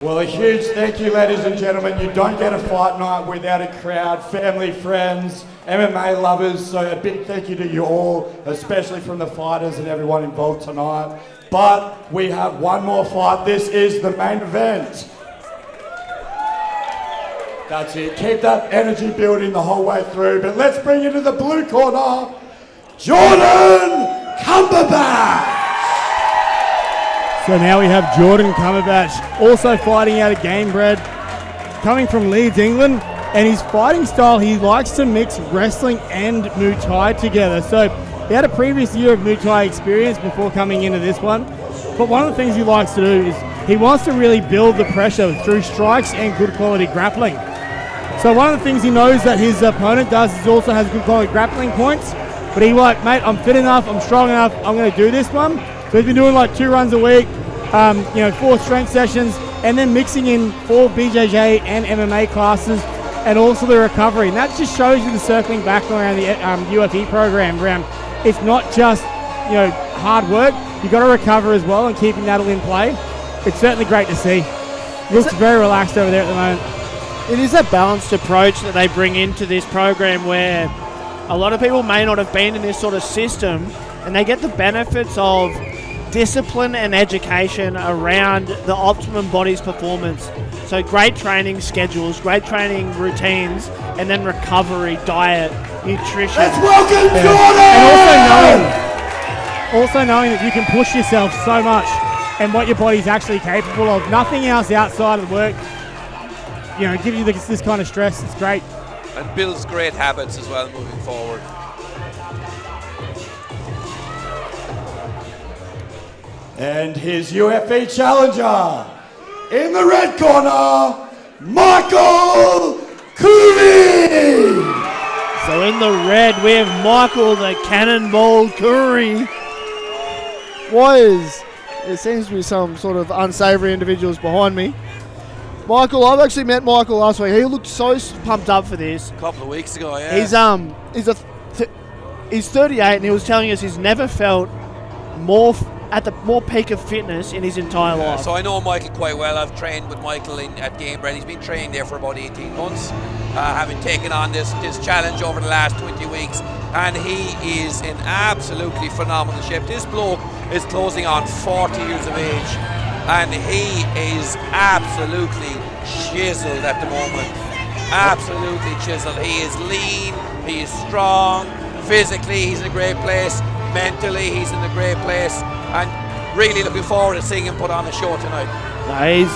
Well, a huge thank you, ladies and gentlemen. You don't get a fight night without a crowd, family, friends, MMA lovers. So a big thank you to you all, especially from the fighters and everyone involved tonight. But we have one more fight. This is the main event. That's it. Keep that energy building the whole way through. But let's bring you to the blue corner, Jordan Cumberbatch. So now we have Jordan Cumberbatch, also fighting out of Gamebred, coming from Leeds, England, and his fighting style, he likes to mix wrestling and Muay Thai together. So he had a previous year of Muay Thai experience before coming into this one, but one of the things he likes to do is he wants to really build the pressure through strikes and good quality grappling. So one of the things he knows that his opponent does is also has good quality grappling points, but he's like, mate, I'm fit enough, I'm strong enough, I'm going to do this one. So he's been doing like 2 runs a week, 4 strength sessions, and then mixing in 4 BJJ and MMA classes, and also the recovery. And that just shows you the circling back around the UFE program. Around it's not just hard work. You got to recover as well, and keeping that all in play. It's certainly great to see. Looks very relaxed over there at the moment. It is a balanced approach that they bring into this program, where a lot of people may not have been in this sort of system, and they get the benefits of discipline and education around the optimum body's performance. So great training schedules, great training routines, and then recovery, diet, nutrition. Let's welcome Jordan! And also knowing that you can push yourself so much and what your body's actually capable of. Nothing else outside of the work, gives you this kind of stress. It's great. And builds great habits as well moving forward. And his UFE challenger, in the red corner, Michael Khoury. So in the red, we have Michael the Cannonball Khoury. There seems to be some sort of unsavoury individuals behind me. Michael, I've actually met Michael last week. He looked so pumped up for this. A couple of weeks ago, yeah. He's 38, and he was telling us he's never felt at the more peak of fitness in his entire life. So I know Michael quite well. I've trained with Michael at Gamebred. He's been training there for about 18 months, having taken on this challenge over the last 20 weeks, and he is in absolutely phenomenal shape. This bloke is closing on 40 years of age, and he is absolutely chiseled at the moment. Absolutely chiseled. He is lean, he is strong, physically he's in a great place, mentally he's in a great place, and really looking forward to seeing him put on a show tonight.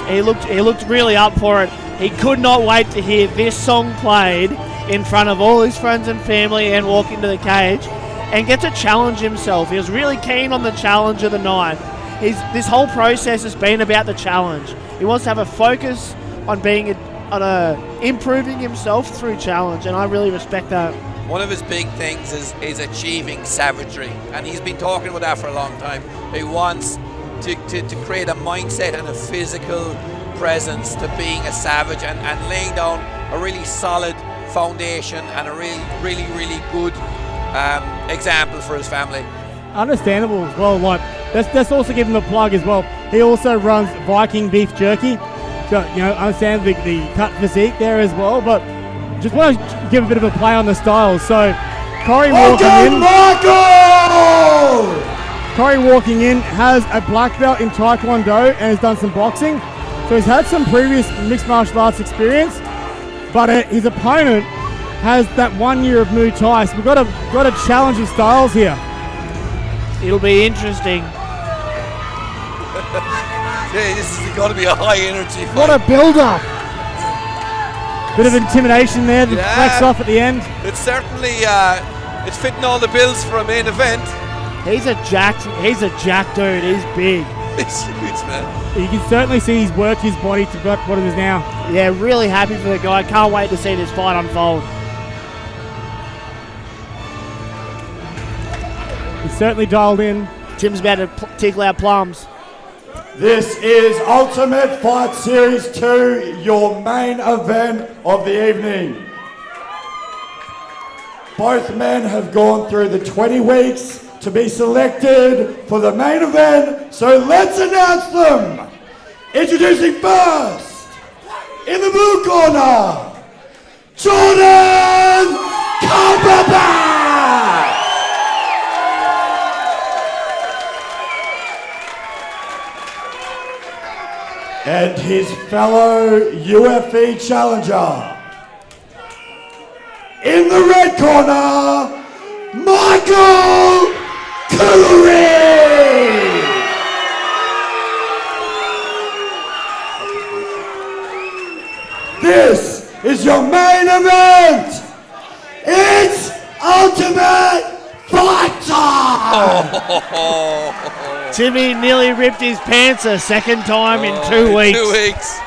He looked really up for it. He could not wait to hear this song played in front of all his friends and family and walk into the cage and get to challenge himself. He was really keen on the challenge of the night. This whole process has been about the challenge. He wants to have a focus on improving himself through challenge, and I really respect that. One of his big things is achieving savagery, and he's been talking about that for a long time. He wants to create a mindset and a physical presence to being a savage, and laying down a really solid foundation and a really good example for his family. Understandable as well. Let's also give him a plug as well. He also runs Viking Beef Jerky. So, understand the cut physique there as well, but just want to give a bit of a play on the styles. So, Khoury walking in has a black belt in Taekwondo and has done some boxing. So he's had some previous mixed martial arts experience, but his opponent has that 1 year of Muay Thai. So we've got a challenge of styles here. It'll be interesting. Yeah, this is got to be a high energy fight. What a build-up! Bit of intimidation there, the flex off at the end. It's certainly it's fitting all the bills for a main event. He's a jack dude. He's big. He's huge, man. You can certainly see he's worked his body to what it is now. Yeah, really happy for the guy. Can't wait to see this fight unfold. He's certainly dialed in. Tim's about to tickle our plums. This is Ultimate Fight Series 2, your main event of the evening. Both men have gone through the 20 weeks to be selected for the main event, so let's announce them. Introducing first, in the blue corner, Jordan Cumberbatch! And his fellow Ufe2 challenger, in the red corner, Michael Khoury! This is your main event! It's Ultimate Fight Time! Timmy nearly ripped his pants a second time in 2 weeks. 2 weeks.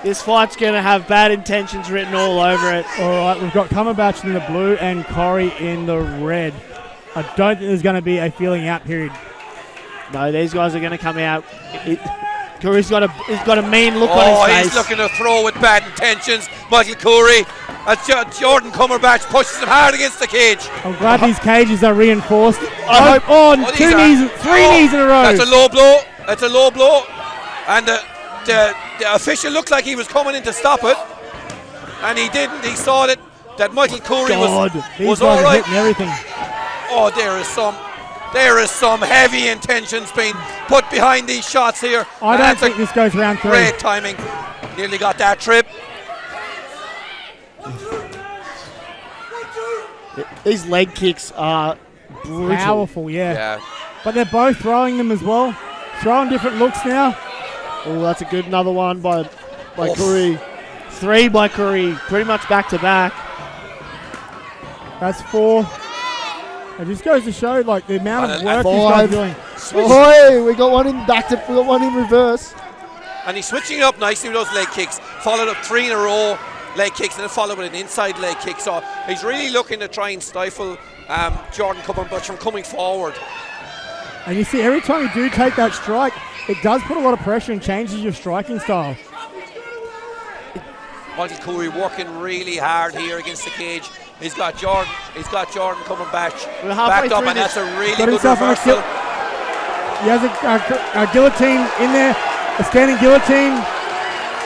This fight's going to have bad intentions written all over it. All right, we've got Cumberbatch in the blue and Khoury in the red. I don't think there's going to be a feeling out period. No, these guys are going to come out. Khoury's got a mean look on his face. He's looking to throw with bad intentions. Michael Khoury, as Jordan Cumberbatch pushes him hard against the cage. I'm glad these cages are reinforced. I hope. Three knees in a row. That's a low blow. That's a low blow. And the official looked like he was coming in to stop it, and he didn't. He saw that Michael Khoury was all guys are right. hitting everything. Oh, there is some heavy intentions being put behind these shots here. I don't think this goes round 3. Great timing. Nearly got that trip. These leg kicks are brutal. Powerful, yeah. Yeah. But they're both throwing them as well. Throwing different looks now. Oh, that's a good another one by Khoury. 3 by Khoury, pretty much back to back. That's 4. It just goes to show like the amount of And work these guys are doing. Oh, we got one in reverse. And he's switching it up nicely with those leg kicks. Followed up 3 in a row leg kicks, and then followed with an inside leg kick. So he's really looking to try and stifle Jordan Cumberbatch from coming forward. And you see, every time you do take that strike, it does put a lot of pressure and changes your striking style. Michael Khoury working really hard here against the cage. He's got Jordan Cumberbatch We're halfway backed up, through and that's a really Got good himself on a reversal. He has a guillotine in there, a standing guillotine.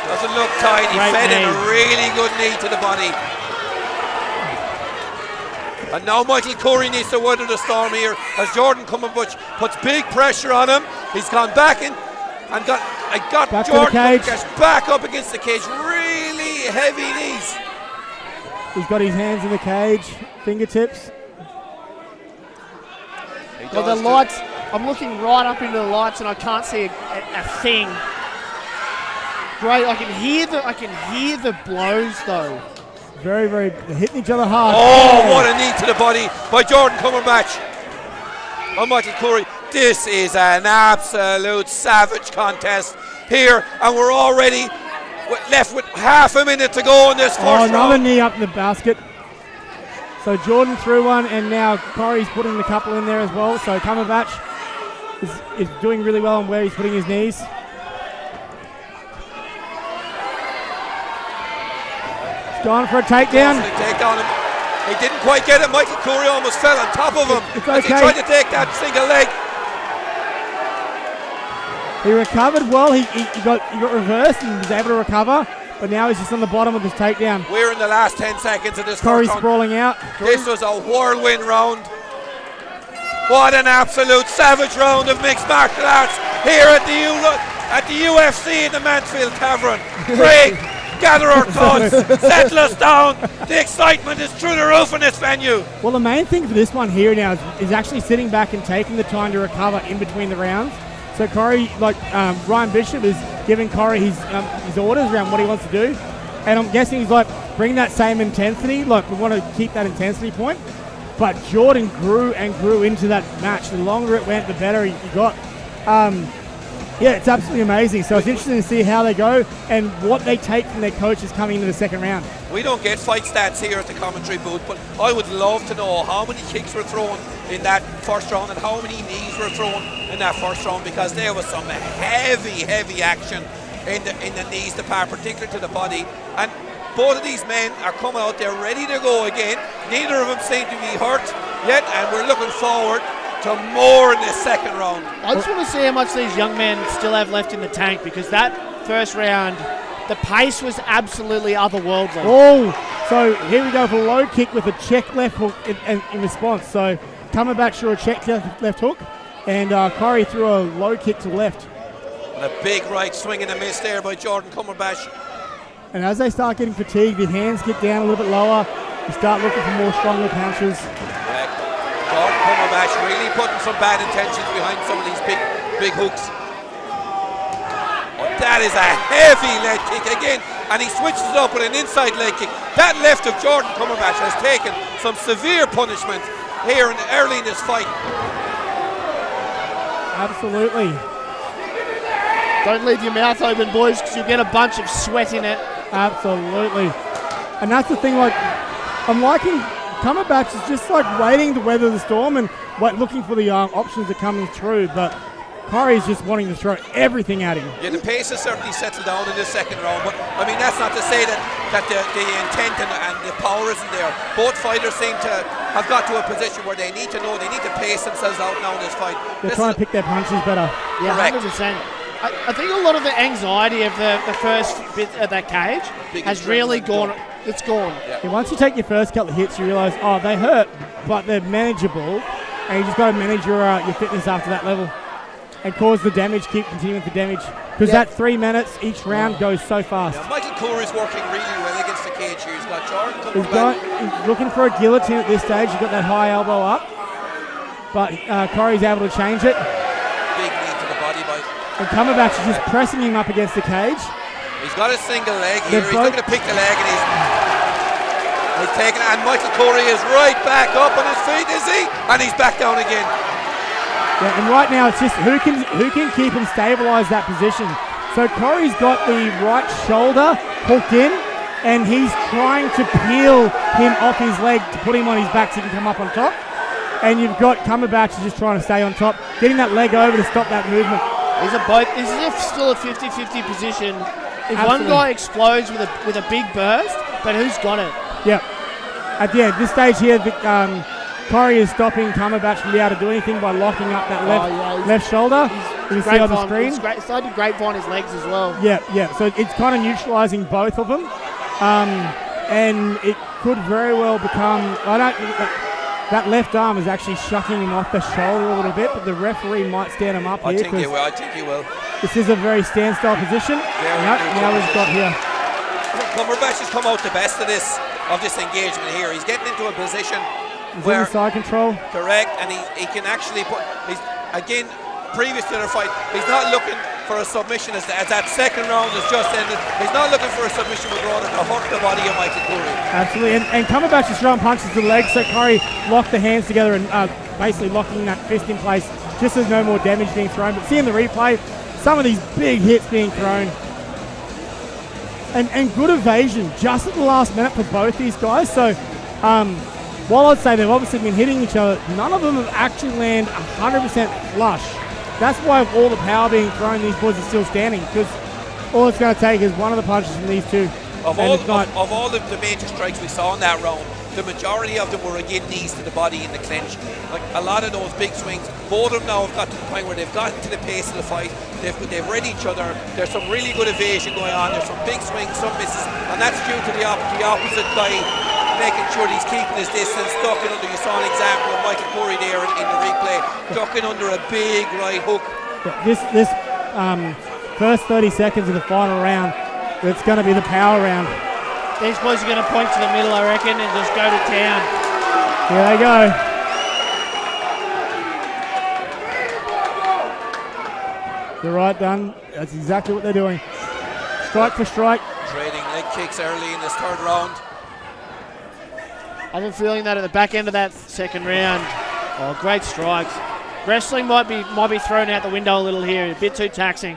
Doesn't look tight. He Right fed in knee. a really good knee to the body. And now Michael Khoury needs to weather the storm here as Jordan Cumberbatch puts big pressure on him. He's gone back in and got Back to Jordan the cage. Cumberbatch back up against the cage. Really heavy knees. He's got his hands in the cage, fingertips. Well, the lights, I'm looking right up into the lights and I can't see a thing. Great, I can hear the blows though. Very, very hitting each other hard. Oh, what a knee to the body by Jordan Cumberbatch. Oh, Michael Khoury. This is an absolute savage contest here, and we're already left with half a minute to go in this first round. Another knee up in the basket. So Jordan threw one, and now Khoury's putting a couple in there as well. So Cumberbatch is doing really well on where he's putting his knees. He's going for a takedown. Take on him. He didn't quite get it. Michael Khoury almost fell on top of him It's as he okay. tried to take that single leg. He recovered well. He got reversed and was able to recover, but now he's just on the bottom of his takedown. We're in the last 10 seconds of this Khoury's first round. sprawling out. This was a whirlwind round. What an absolute savage round of mixed martial arts here at the UFC in the Mansfield Tavern. Craig, gather our thoughts, settle us down. The excitement is through the roof in this venue. Well, the main thing for this one here now is actually sitting back and taking the time to recover in between the rounds. So Khoury, Ryan Bishop is giving Khoury his orders around what he wants to do. And I'm guessing he's like, bring that same intensity. Like, we want to keep that intensity point. But Jordan grew and grew into that match. The longer it went, the better he got. Yeah, it's absolutely amazing. So it's interesting to see how they go and what they take from their coaches coming into the second round. We don't get fight stats here at the commentary booth, but I would love to know how many kicks were thrown in that first round and how many knees were thrown in that first round, because there was some heavy action in the knees department, particularly to the body. And both of these men are coming out there ready to go again. Neither of them seem to be hurt yet, and we're looking forward to more in this second round. I just want to see how much these young men still have left in the tank, because that first round, the pace was absolutely otherworldly. Oh, so here we go for a low kick with a check left hook in response. So Cumberbatch threw a check left hook, and Khoury threw a low kick to left. And a big right swing and a miss there by Jordan Cumberbatch. And as they start getting fatigued, their hands get down a little bit lower. You start looking for more stronger punches. Jordan Cumberbatch really putting some bad intentions behind some of these big hooks. Oh, that is a heavy leg kick again, and he switches it up with an inside leg kick. That left of Jordan Cumberbatch has taken some severe punishment here early in this fight. Absolutely. Don't leave your mouth open, boys, because you'll get a bunch of sweat in it. Absolutely. And that's the thing, like, I'm liking Cumberbatch is just like waiting to weather the storm and looking for the options that are coming through, but Khoury is just wanting to throw everything at him. Yeah, the pace has certainly settled down in this second round, but I mean, that's not to say that the intent and the power isn't there. Both fighters seem to have got to a position where they need to know they need to pace themselves out now in this fight. They're trying to pick their punches better. Yeah, correct. 100%. I think a lot of the anxiety of the first bit of that cage has really gone. It's gone. Yeah, once you take your first couple of hits, you realise, oh, they hurt, but they're manageable, and you just got to manage your fitness after that level and cause the damage, keep continuing the damage. Because that 3 minutes, each round goes so fast. Yeah, Michael Khoury is working really well against the cage here. He's got Jordan Cumberbatch. He's looking for a guillotine at this stage. He's got that high elbow up, but Khoury's able to change it. Big knee to the body by. And Cumberbatch is just pressing him up against the cage. He's got a single leg here. He's looking to pick the leg, and he's taking it. And Michael Khoury is right back up on his feet, is he? And he's back down again. Yeah, and right now it's just who can keep and stabilise that position. So Khoury's got the right shoulder hooked in, and he's trying to peel him off his leg to put him on his back so he can come up on top. And you've got Cumberbatch just trying to stay on top, getting that leg over to stop that movement. This is still a 50-50 position. If Absolutely. one guy explodes with a big burst, but who's got it? Yep. At this stage here, Khoury is stopping Cumberbatch from being able to do anything by locking up that left shoulder. You can see on the screen. He's starting to grapevine his legs as well. Yeah. So it's kind of neutralising both of them, and it could very well become. That left arm is actually shucking him off the shoulder a little bit, but the referee might stand him up here. I think he will. This is a very stand-style position. Now we've got here. Cumberbatch has come out the best of this engagement here. He's getting into a position He's where in the side control. correct, and he can actually put. He's again previous to the fight. He's not looking for a submission as that second round has just ended. He's not looking for a submission with order to hurt the body of Michael Khoury. Absolutely, and Cumberbatch is throwing punches to the legs, so Khoury locked the hands together and basically locking that fist in place just so there's no more damage being thrown. But seeing the replay, some of these big hits being thrown. And good evasion just at the last minute for both these guys. So while I'd say they've obviously been hitting each other, none of them have actually landed 100% flush. That's why all the power being thrown, these boys are still standing, because all it's going to take is one of the punches from these two. Of all the major strikes we saw in that round, the majority of them were again knees to the body in the clinch. Like a lot of those big swings, both of them now have got to the point where they've gotten to the pace of the fight. They've read each other. There's some really good evasion going on. There's some big swings, some misses, and that's due to the opposite guy making sure he's keeping his distance, ducking under. You saw an example of Michael Khoury there in the replay, ducking under a big right hook. This first 30 seconds of the final round, it's going to be the power round. These boys are going to point to the middle, I reckon, and just go to town. Here they go. They're right done. That's exactly what they're doing. Strike for strike. Trading leg kicks early in this third round. I've been feeling that at the back end of that second round. Oh, great strikes. Wrestling might be thrown out the window a little here. A bit too taxing.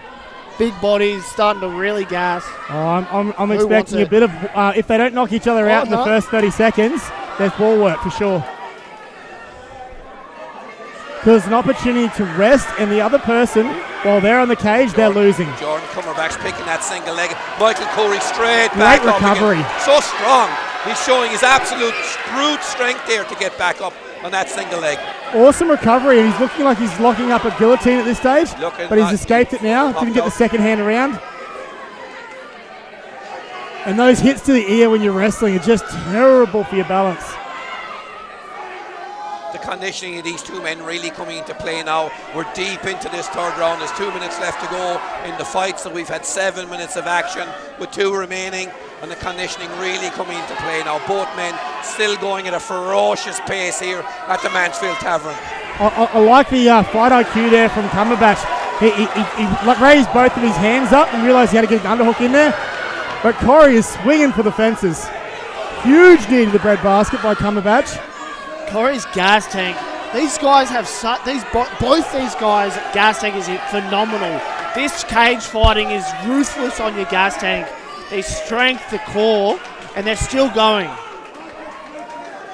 Big bodies starting to really gas. Oh, I'm expecting a bit of. If they don't knock each other out in the first 30 seconds, there's ball work for sure. Because an opportunity to rest, and the other person, while they're on the cage, they're losing. Jordan Cumberbatch picking that single leg. Michael Khoury straight Great back recovery. up again. So strong. He's showing his absolute brute strength there to get back up. on that single leg. Awesome recovery, and he's looking like he's locking up a guillotine at this stage. But he's escaped it now. Didn't get the second hand around. And those hits to the ear when you're wrestling are just terrible for your balance. The conditioning of these two men really coming into play now. We're deep into this third round. There's 2 minutes left to go in the fight, so we've had 7 minutes of action with 2 remaining, and the conditioning really coming into play now. Both men still going at a ferocious pace here at the Mansfield Tavern. I like the fight IQ there from Cumberbatch. He raised both of his hands up and realised he had to get an underhook in there. But Khoury is swinging for the fences. Huge knee to the breadbasket by Cumberbatch. Khoury's gas tank. These guys have both these guys' gas tank is phenomenal. This cage fighting is ruthless on your gas tank. They strength the core, and they're still going.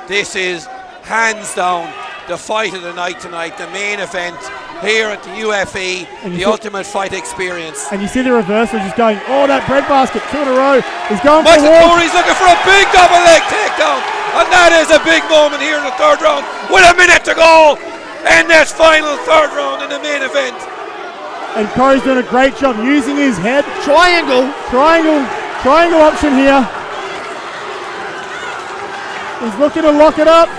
This is hands down the fight of the night tonight, the main event here at the UFE, the ultimate fight experience. And you see the reversal just going, oh, that breadbasket, 2 in a row. He's going Michael for a walk. Khoury's looking for a big double leg takedown, and that is a big moment here in the third round with a minute to go in this final third round in the main event. And Khoury's doing a great job using his head. Triangle Option here. He's looking to lock it up.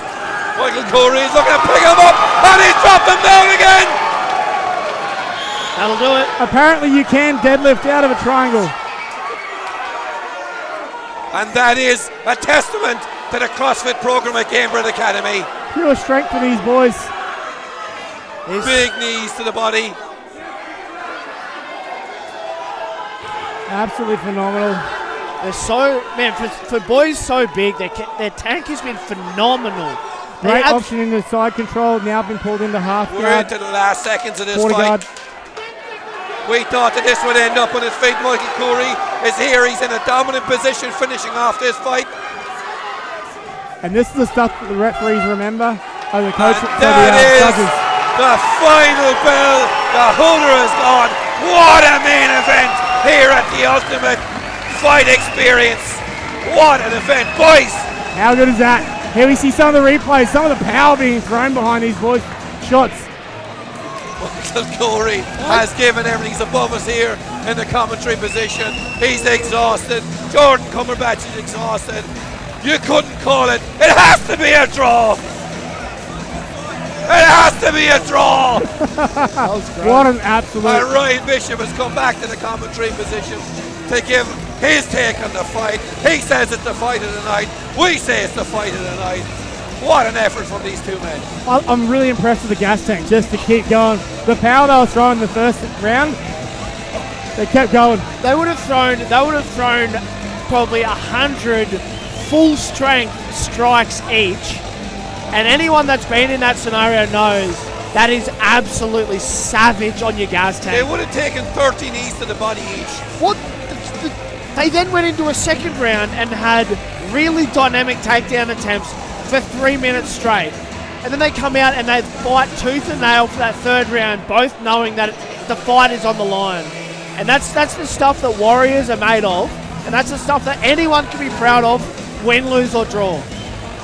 Michael Khoury is looking to pick him up, and he's dropped him down again. That'll do it. Apparently you can deadlift out of a triangle. And that is a testament to the CrossFit program at Cambridge Academy. Pure strength for these boys. Big knees to the body. Absolutely phenomenal. They're so, man, for boys so big, their tank has been phenomenal. Great option into side control, now been pulled into half guard. We're into the last seconds of this 40 fight. guard. We thought that this would end up on his feet. Michael Khoury is here. He's in a dominant position finishing off this fight. And this is the stuff that the referees remember. Oh, the coach, that is judges. the final bell. The hooter is gone. What a main event here at the Ultimate Fight Experience. What an event, boys. How good is that? Here we see some of the replays, some of the power being thrown behind these boys' shots. Michael Khoury has given everything. He's above us here in the commentary position. He's exhausted. Jordan Cumberbatch is exhausted. You couldn't call it. It has to be a draw. It has to be a draw. That was great. What an absolute... And Ryan Bishop has come back to the commentary position to give his take on the fight. He says it's the fight of the night. We say it's the fight of the night. What an effort from these two men. I'm really impressed with the gas tank, just to keep going. The power they were throwing in the first round, they kept going. They would have thrown probably 100 full strength strikes each. And anyone that's been in that scenario knows that is absolutely savage on your gas tank. They would have taken 30 knees to the body each. What? They then went into a second round and had really dynamic takedown attempts for 3 minutes straight. And then they come out and they fight tooth and nail for that third round, both knowing that the fight is on the line. And that's the stuff that warriors are made of, and that's the stuff that anyone can be proud of, win, lose or draw.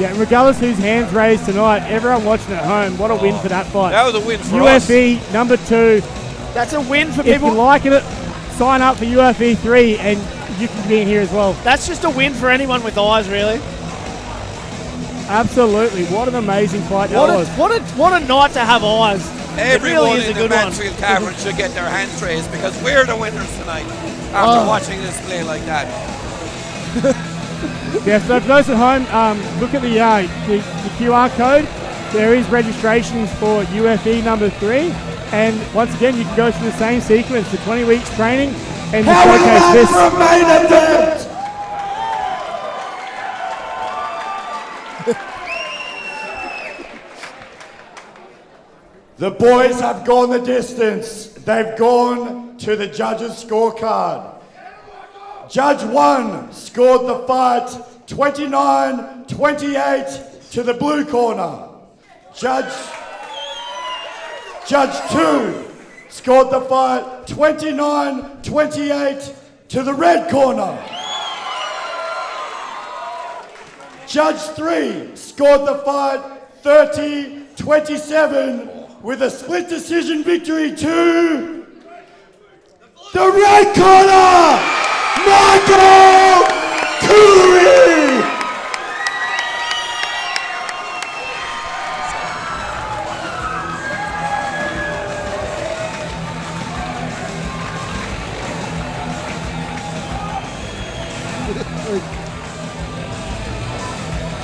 Yeah, and regardless whose hands raised tonight, everyone watching at home, what a win for that fight. That was a win for us. UFE number 2. That's a win for If people. you like it, sign up for UFE 3 and you can be in here as well. That's just a win for anyone with eyes, really. Absolutely. What an amazing fight that was. What a night to have eyes. Everyone it really is in a the good one. Mansfield Tavern should get their hands raised because we're the winners tonight after watching this play like that. Yeah, so for those at home, look at the QR code. There is registrations for UFE number 3. And once again, you can go through the same sequence, the 20 weeks training and the showcase this. For a main event. The boys have gone the distance. They've gone to the judges' scorecard. Judge 1 scored the fight 29-28 to the blue corner. Judge 2 scored the fight 29-28 to the red corner. Judge 3 scored the fight 30-27 with a split decision victory to the red corner, Michael Khoury.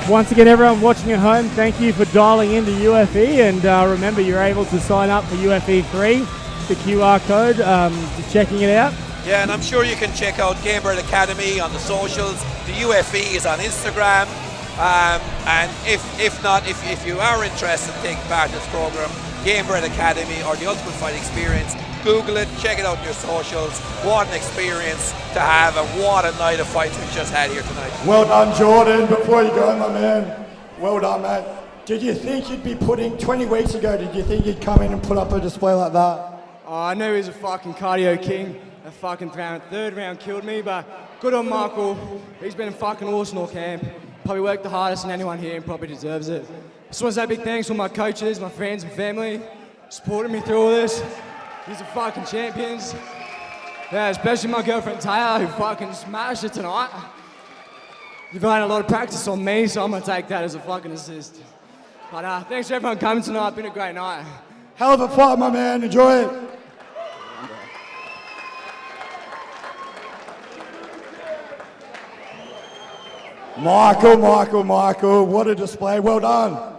Once again, everyone watching at home, thank you for dialing into UFE, and remember you're able to sign up for UFE3, the QR code, just checking it out. Yeah, and I'm sure you can check out Gamebird Academy on the socials. The UFE is on Instagram. And if not, if you are interested in taking part in this program, Gamebird Academy or the Ultimate Fight Experience, Google it, check it out on your socials. What an experience to have, and what a night of fights we've just had here tonight. Well done, Jordan. Before you go, my man, well done, mate. Did you think you'd be putting, 20 weeks ago, did you think you'd come in and put up a display like that? Oh, I knew he was a fucking cardio king. The fucking third round killed me, but good on Michael. He's been fucking awesome all camp. Probably worked the hardest than anyone here and probably deserves it. Just want to say big thanks to all my coaches, my friends and family, supporting me through all this. These are fucking champions. Yeah, especially my girlfriend Taylor, who fucking smashed it tonight. You've had a lot of practice on me, so I'm gonna take that as a fucking assist. But thanks for everyone coming tonight. It's been a great night. Hell of a fight, my man. Enjoy it. Michael, what a display. Well done.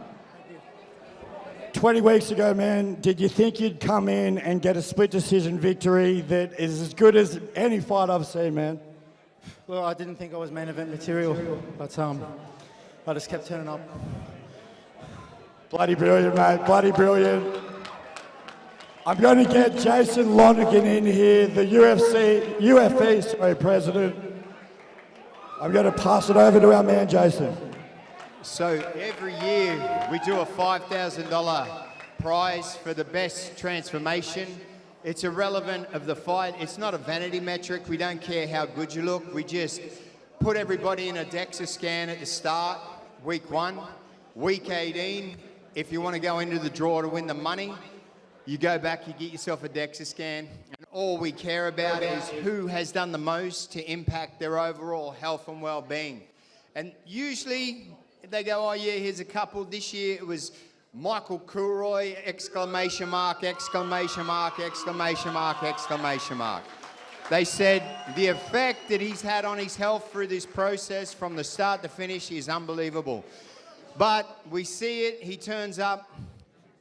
20 weeks ago, man, did you think you'd come in and get a split decision victory that is as good as any fight I've seen, man? Well, I didn't think I was main event material, but I just kept turning up. Bloody brilliant, mate. Bloody brilliant. I'm going to get Jason Lonergan in here, the UFE president. I'm going to pass it over to our man, Jason. So every year we do a $5,000 prize for the best transformation. It's irrelevant of the fight. It's not a vanity metric. We don't care how good you look. We just put everybody in a DEXA scan at the start, week 1. Week 18, if you want to go into the draw to win the money, you go back, you get yourself a DEXA scan, and all we care about is who has done the most to impact their overall health and well-being. And usually they go, oh yeah, here's a couple. This year it was Michael Khoury, exclamation mark, exclamation mark, exclamation mark, exclamation mark. They said the effect that he's had on his health through this process from the start to finish is unbelievable. But we see it, he turns up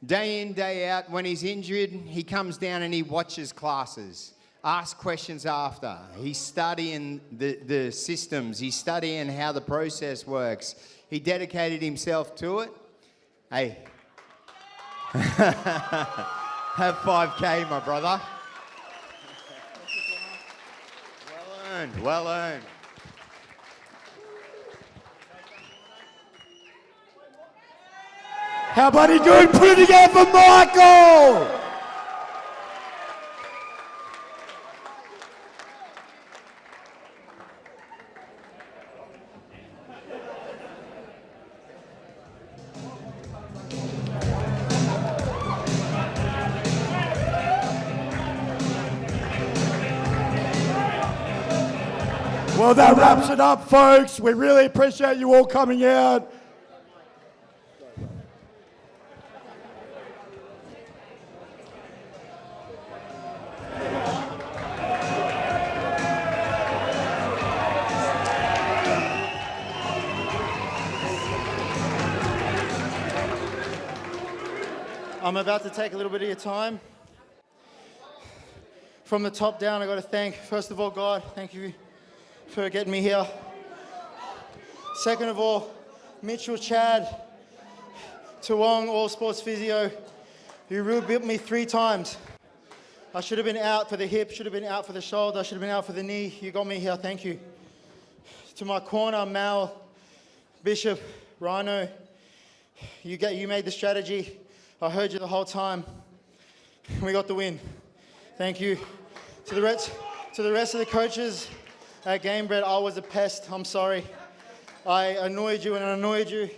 day in, day out. When he's injured, he comes down and he watches classes, asks questions after. He's studying the systems, he's studying how the process works. He dedicated himself to it. Hey, have 5K, my brother. Well earned, well earned. How bloody good? Put it again for Michael! Well, that wraps it up, folks. We really appreciate you all coming out. I'm about to take a little bit of your time. From the top down, I got to thank, first of all, God, thank you for getting me here. Second of all, Mitchell, Chad, Tuong, All Sports Physio, you rebuilt me 3 times. I should have been out for the hip, should have been out for the shoulder, I should have been out for the knee. You got me here, thank you. To my corner, Mal, Bishop, Rhino, you made the strategy. I heard you the whole time. We got the win. Thank you. To the rest of the coaches at Gamebred, I was a pest. I'm sorry. I annoyed you and I annoyed you.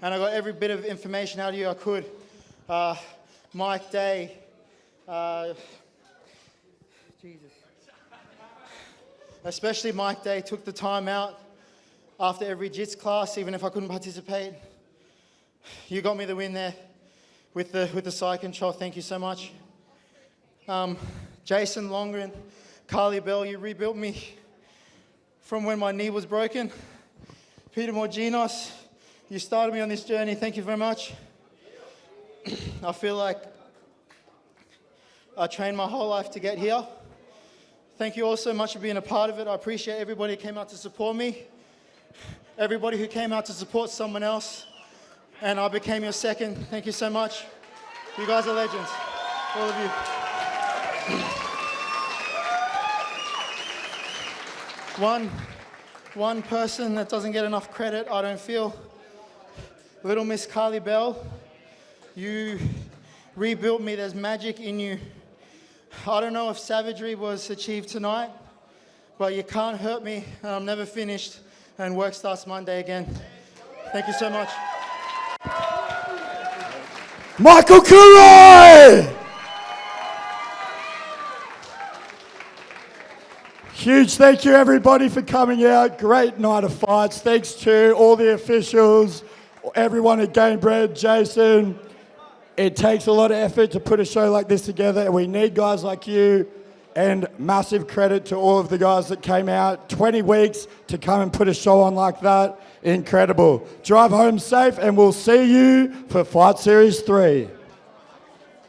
and I got every bit of information out of you I could. Mike Day, Jesus. Especially Mike Day took the time out after every JITS class, even if I couldn't participate. You got me the win there with the side control. Thank you so much. Jason Longren, Carly Bell, you rebuilt me from when my knee was broken. Peter Morginos, you started me on this journey. Thank you very much. I feel like I trained my whole life to get here. Thank you all so much for being a part of it. I appreciate everybody who came out to support me, everybody who came out to support someone else, and I became your second. Thank you so much. You guys are legends, all of you. One person that doesn't get enough credit, I don't feel. Little Miss Carly Bell, you rebuilt me. There's magic in you. I don't know if savagery was achieved tonight, but you can't hurt me, and I'm never finished, and work starts Monday again. Thank you so much. Michael Khoury! Huge thank you everybody for coming out. Great night of fights. Thanks to all the officials, everyone at Gamebred, Jason. It takes a lot of effort to put a show like this together, and we need guys like you. And massive credit to all of the guys that came out. 20 weeks to come and put a show on like that. Incredible. Drive home safe, and we'll see you for Fight Series 3.